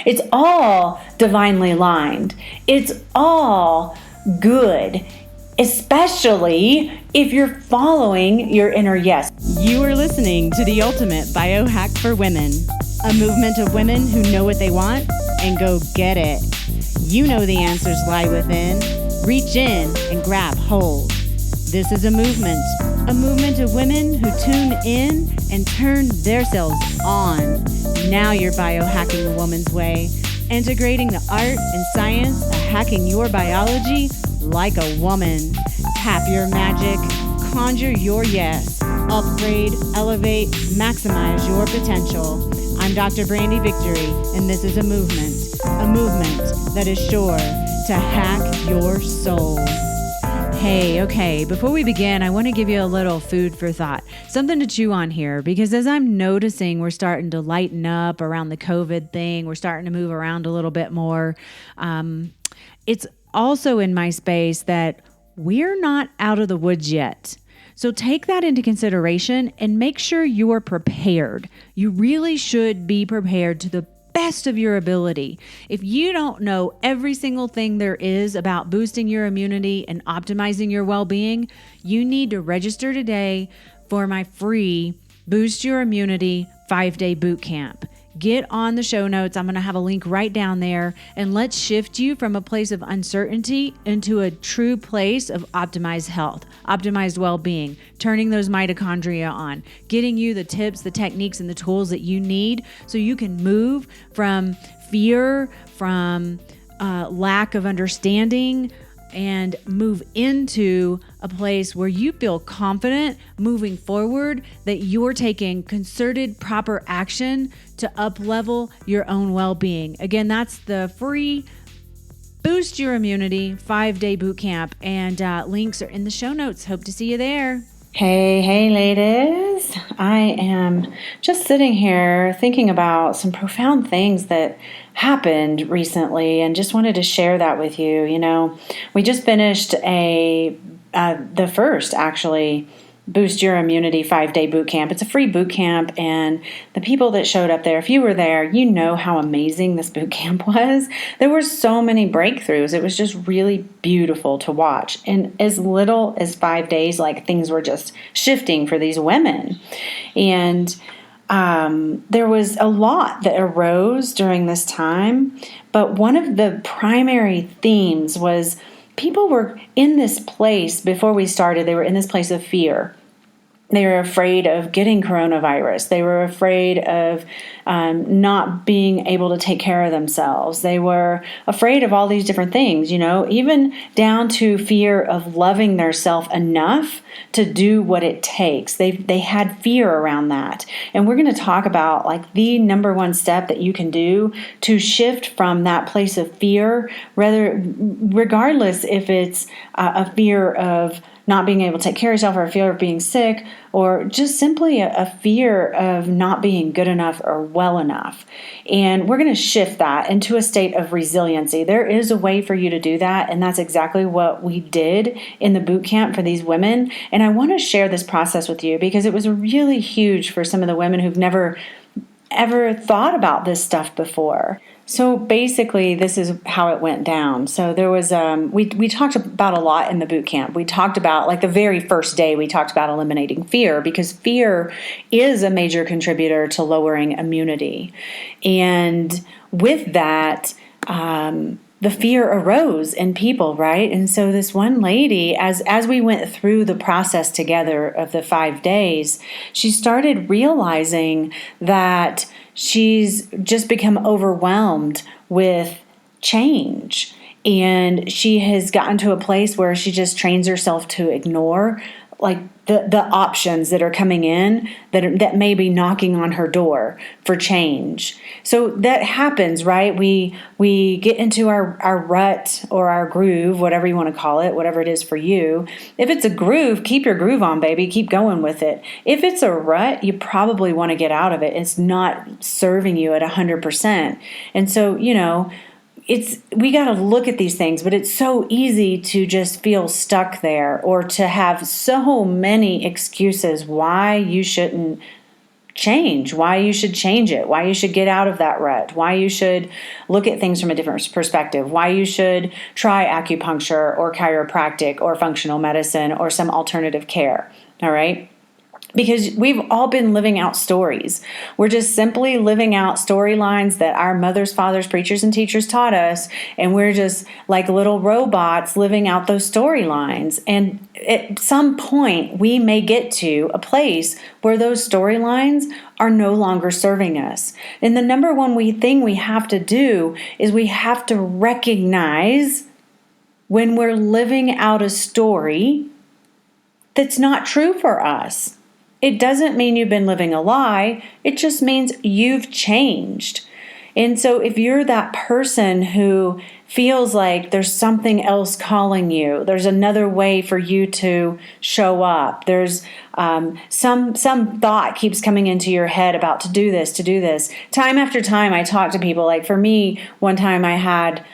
It's all divinely aligned. It's all good, especially if you're following your inner yes. You are listening to the ultimate biohack for women, a movement of women who know what they want and go get it. You know the answers lie within. Reach in and grab hold. This is a movement of women who tune in and turn their selves on. Now you're biohacking the woman's way, integrating the art and science of hacking your biology like a woman. Tap your magic, conjure your yes, upgrade, elevate, maximize your potential. I'm Dr. Brandy Victory, and this is a movement that is sure to hack your soul. Hey, okay, before we begin, I want to give you a little food for thought, something to chew on here, because as I'm noticing we're starting to lighten up around the COVID thing, we're starting to move around a little bit more. It's also in my space that we're not out of the woods yet. So take that into consideration and make sure you're prepared. You really should be prepared to the best of your ability. If you don't know every single thing there is about boosting your immunity and optimizing your well-being, you need to register today for my free Boost Your Immunity 5-day bootcamp. Get on the show notes. I'm going to have a link right down there, and let's shift you from a place of uncertainty into a true place of optimized health, optimized well-being, turning those mitochondria on, getting you the tips, the techniques, and the tools that you need so you can move from fear, from lack of understanding, and move into a place where you feel confident moving forward that you're taking concerted, proper action to up-level your own well-being. Again, that's the free Boost Your Immunity 5-day bootcamp, and links are in the show notes. Hope to see you there. Hey, ladies. I am just sitting here thinking about some profound things that happened recently and just wanted to share that with you. You know, we just finished the first, actually, Boost Your Immunity 5-day bootcamp. It's a free bootcamp, and the people that showed up there, if you were there, you know how amazing this bootcamp was. There were so many breakthroughs. It was just really beautiful to watch. In as little as 5 days, like, things were just shifting for these women. And there was a lot that arose during this time, but one of the primary themes was people were in this place before we started. They were in this place of fear. They were afraid of getting coronavirus. They were afraid of not being able to take care of themselves. They were afraid of all these different things, you know, even down to fear of loving theirself enough to do what it takes. They had fear around that. And we're going to talk about, like, the number one step that you can do to shift from that place of fear, regardless if it's a fear of not being able to take care of yourself, or a fear of being sick, or just simply a fear of not being good enough or well enough. And we're going to shift that into a state of resiliency. There is a way for you to do that, and that's exactly what we did in the boot camp for these women. And I want to share this process with you because it was really huge for some of the women who've never ever thought about this stuff before. So basically, this is how it went down. So there was, we talked about a lot in the boot camp. We talked about, like, the very first day, we talked about eliminating fear, because fear is a major contributor to lowering immunity. And with that, the fear arose in people, right? And so this one lady, as we went through the process together of the 5 days, she started realizing that she's just become overwhelmed with change. And she has gotten to a place where she just trains herself to ignore, like, the options that are coming in that may be knocking on her door for change. So that happens, right? We get into our rut or our groove, whatever you want to call it, whatever it is for you. If it's a groove, keep your groove on, baby. Keep going with it. If it's a rut, you probably want to get out of it. It's not serving you at 100%. And so, you know, we got to look at these things, but it's so easy to just feel stuck there, or to have so many excuses why you shouldn't change, why you should change it, why you should get out of that rut, why you should look at things from a different perspective, why you should try acupuncture or chiropractic or functional medicine or some alternative care. All right. Because we've all been living out stories. We're just simply living out storylines that our mothers, fathers, preachers, and teachers taught us. And we're just like little robots living out those storylines. And at some point, we may get to a place where those storylines are no longer serving us. And the number one thing we have to do is we have to recognize when we're living out a story that's not true for us. It doesn't mean you've been living a lie. It just means you've changed. And so if you're that person who feels like there's something else calling you, there's another way for you to show up, there's some thought keeps coming into your head about to do this. Time after time, I talk to people. Like for me, one time I had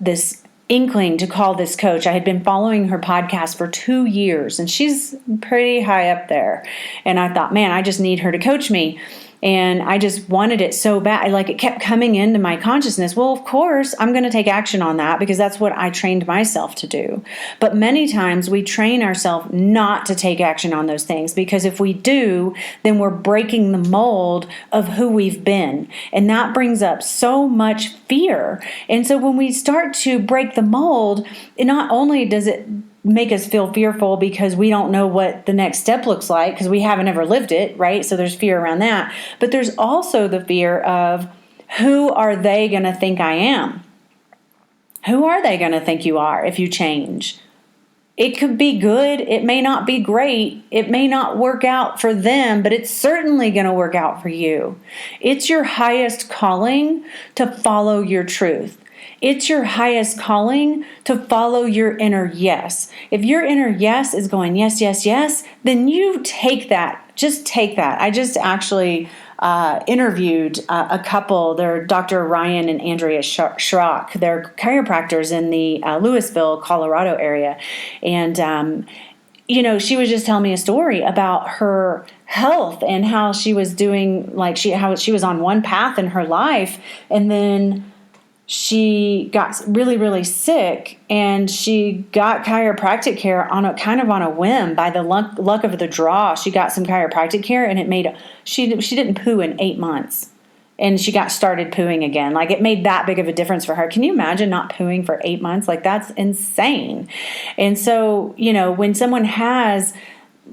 this inkling to call this coach. I had been following her podcast for 2 years, and she's pretty high up there. And I thought, man, I just need her to coach me. And I just wanted it so bad. Like it kept coming into my consciousness. Well, of course, I'm going to take action on that because that's what I trained myself to do. But many times we train ourselves not to take action on those things because if we do, then we're breaking the mold of who we've been. And that brings up so much fear. And so when we start to break the mold, not only does it make us feel fearful because we don't know what the next step looks like because we haven't ever lived it, right? So there's fear around that. But there's also the fear of who are they going to think I am? Who are they going to think you are if you change? It could be good. It may not be great. It may not work out for them, but it's certainly going to work out for you. It's your highest calling to follow your truth. It's your highest calling to follow your inner yes. If your inner yes is going yes, yes, yes, then you take that. Just take that. I just actually interviewed a couple. They're Dr. Ryan and Andrea Schrock. They're chiropractors in the Louisville, Colorado area. And she was just telling me a story about her health and how she was doing, how she was on one path in her life, and then she got really, really sick, and she got chiropractic care on a whim. By the luck of the draw, she got some chiropractic care, and it made she didn't poo in 8 months, and she got started pooing again. Like it made that big of a difference for her. Can you imagine not pooing for 8 months? Like that's insane. And so when someone has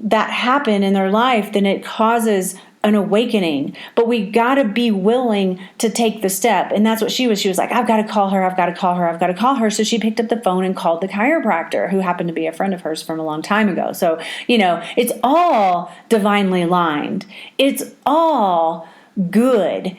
that happen in their life, then it causes an awakening, but we got to be willing to take the step. And that's what she was. She was like, I've got to call her. So she picked up the phone and called the chiropractor, who happened to be a friend of hers from a long time ago. So, it's all divinely aligned. It's all good,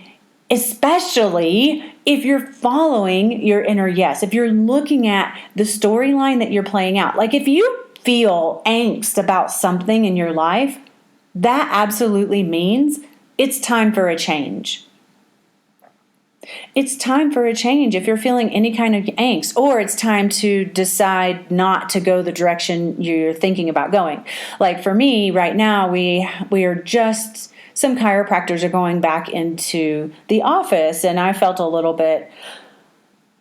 especially if you're following your inner yes, if you're looking at the storyline that you're playing out. Like if you feel angst about something in your life, that absolutely means it's time for a change. It's time for a change if you're feeling any kind of angst, or it's time to decide not to go the direction you're thinking about going. Like for me right now, we are just, some chiropractors are going back into the office, and I felt a little bit,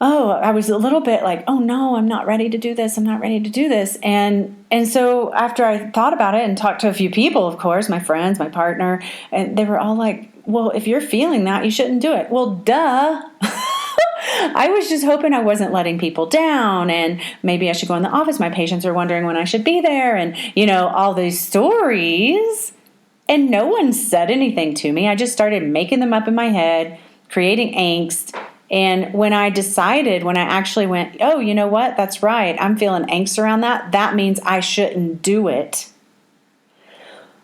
I was a little bit like, oh no, I'm not ready to do this. And so after I thought about it and talked to a few people, of course, my friends, my partner, and they were all like, well, if you're feeling that, you shouldn't do it. Well, duh. I was just hoping I wasn't letting people down, and maybe I should go in the office. My patients are wondering when I should be there, and all these stories. And no one said anything to me. I just started making them up in my head, creating angst. And when I actually went, oh, you know what? That's right. I'm feeling angst around that. That means I shouldn't do it.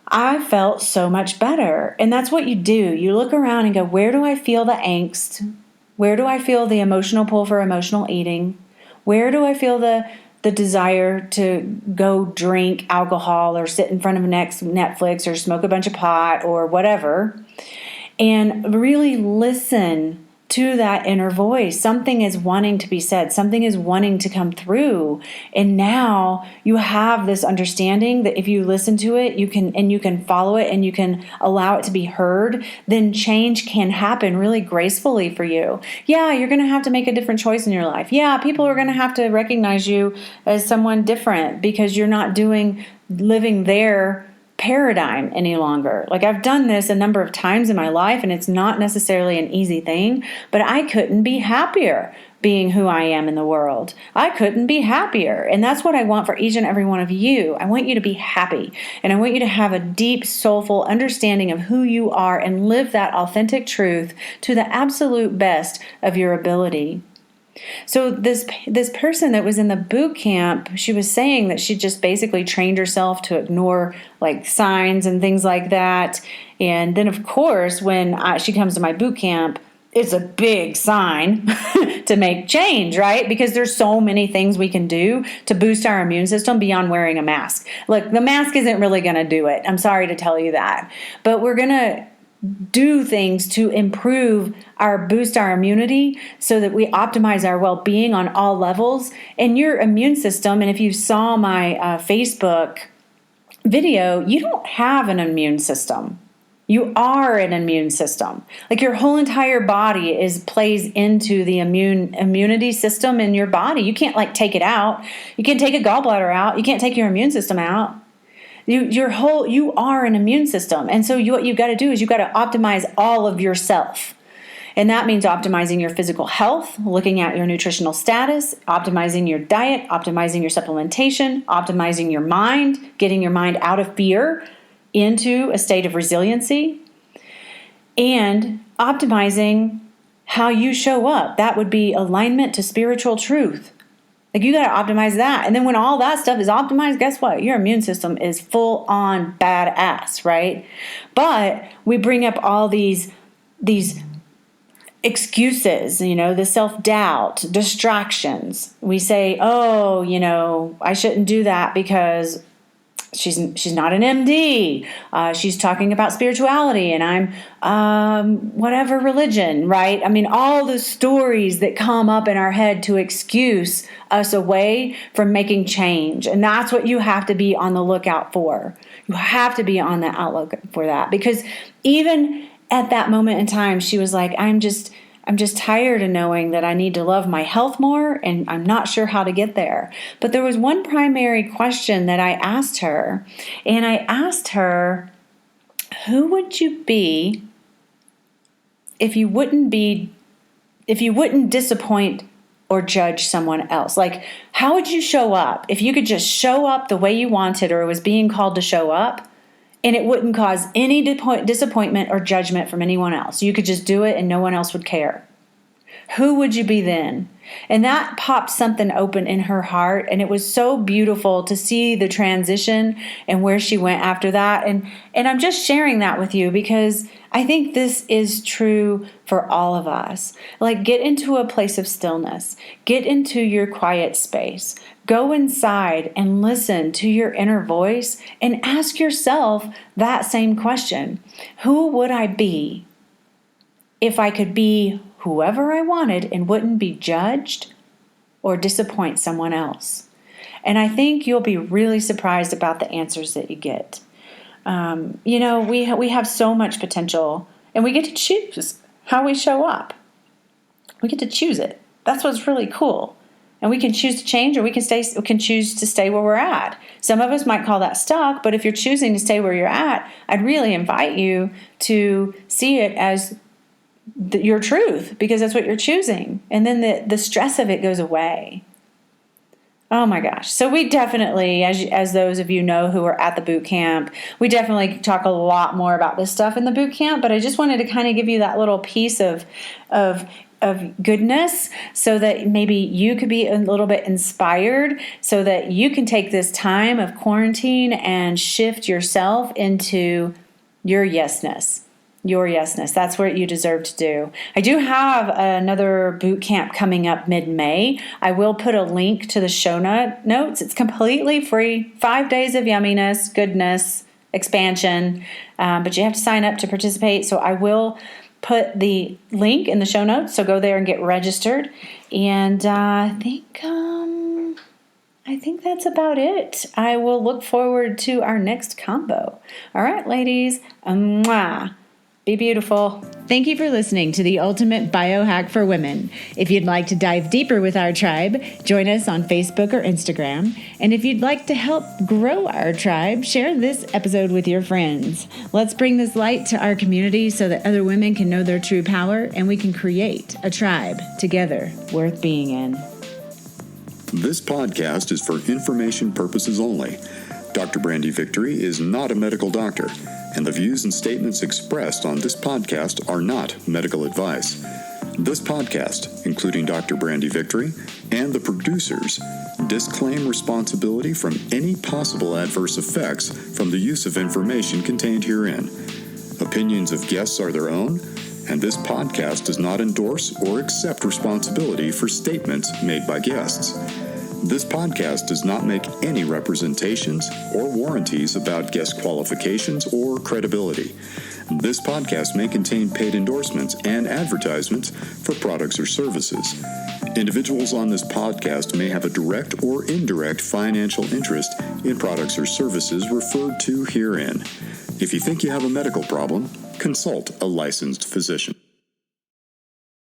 I felt so much better. And that's what you do. You look around and go, where do I feel the angst? Where do I feel the emotional pull for emotional eating? Where do I feel the desire to go drink alcohol or sit in front of Netflix or smoke a bunch of pot or whatever? And really listen to that inner voice. Something is wanting to be said. Something is wanting to come through. And now you have this understanding that if you listen to it, you can follow it and you can allow it to be heard, then change can happen really gracefully for you. Yeah, you're going to have to make a different choice in your life. Yeah, people are going to have to recognize you as someone different because you're not living their paradigm any longer. Like, I've done this a number of times in my life, and it's not necessarily an easy thing, but I couldn't be happier being who I am in the world. I couldn't be happier. And that's what I want for each and every one of you. I want you to be happy, and I want you to have a deep, soulful understanding of who you are and live that authentic truth to the absolute best of your ability. So this person that was in the boot camp, she was saying that she just basically trained herself to ignore like signs and things like that. And then, of course, when she comes to my boot camp, it's a big sign to make change, right? Because there's so many things we can do to boost our immune system beyond wearing a mask. Look, the mask isn't really going to do it. I'm sorry to tell you that. But we're going to do things to boost our immunity so that we optimize our well-being on all levels. And your immune system, and if you saw my Facebook video, you don't have an immune system. You are an immune system. Like, your whole entire body plays into the immunity system in your body. You can't take it out. You can't take a gallbladder out. You can't take your immune system out. You are an immune system. And so what you've got to do is you've got to optimize all of yourself. And that means optimizing your physical health, looking at your nutritional status, optimizing your diet, optimizing your supplementation, optimizing your mind, getting your mind out of fear into a state of resiliency, and optimizing how you show up. That would be alignment to spiritual truth. Like, you got to optimize that. And then when all that stuff is optimized, guess what? Your immune system is full on badass, right? But we bring up all these excuses, the self-doubt, distractions. We say, I shouldn't do that because she's not an MD. She's talking about spirituality, and I'm whatever religion, right? I mean, all the stories that come up in our head to excuse us away from making change. And that's what you have to be on the lookout for. You have to be on the outlook for that, because even at that moment in time, she was like, I'm just tired of knowing that I need to love my health more, and I'm not sure how to get there. But there was one primary question that I asked her, and I asked her, who would you be if you wouldn't disappoint or judge someone else? Like, how would you show up if you could just show up the way you wanted or was being called to show up, and it wouldn't cause any disappointment or judgment from anyone else? You could just do it and no one else would care. Who would you be then? And that popped something open in her heart. And it was so beautiful to see the transition and where she went after that. And I'm just sharing that with you because I think this is true for all of us. Like, get into a place of stillness. Get into your quiet space. Go inside and listen to your inner voice and ask yourself that same question. Who would I be if I could be whoever I wanted and wouldn't be judged or disappoint someone else? And I think you'll be really surprised about the answers that you get. We have so much potential, and we get to choose how we show up. We get to choose it. That's what's really cool. And we can choose to change, or we can choose to stay where we're at. Some of us might call that stuck, but if you're choosing to stay where you're at, I'd really invite you to see it as your truth, because that's what you're choosing. And then the stress of it goes away. Oh my gosh. So we definitely, as those of you know who are at the boot camp, we definitely talk a lot more about this stuff in the boot camp, but I just wanted to kind of give you that little piece of goodness so that maybe you could be a little bit inspired, so that you can take this time of quarantine and shift yourself into your yesness. Your yesness. That's what you deserve to do. I do have another boot camp coming up mid-May. I will put a link to the show notes. It's completely free. 5 days of yumminess, goodness, expansion. But you have to sign up to participate. So I will put the link in the show notes, so go there and get registered. And I think that's about it. I will look forward to our next combo. All right, ladies. Mwah. Be beautiful. Thank you for listening to the Ultimate Biohack for Women. If you'd like to dive deeper with our tribe, join us on Facebook or Instagram. And if you'd like to help grow our tribe, share this episode with your friends. Let's bring this light to our community so that other women can know their true power and we can create a tribe together worth being in. This podcast is for information purposes only. Dr. Brandy Victory is not a medical doctor, and the views and statements expressed on this podcast are not medical advice. This podcast, including Dr. Brandy Victory and the producers, disclaim responsibility from any possible adverse effects from the use of information contained herein. Opinions of guests are their own, and this podcast does not endorse or accept responsibility for statements made by guests. This podcast does not make any representations or warranties about guest qualifications or credibility. This podcast may contain paid endorsements and advertisements for products or services. Individuals on this podcast may have a direct or indirect financial interest in products or services referred to herein. If you think you have a medical problem, consult a licensed physician.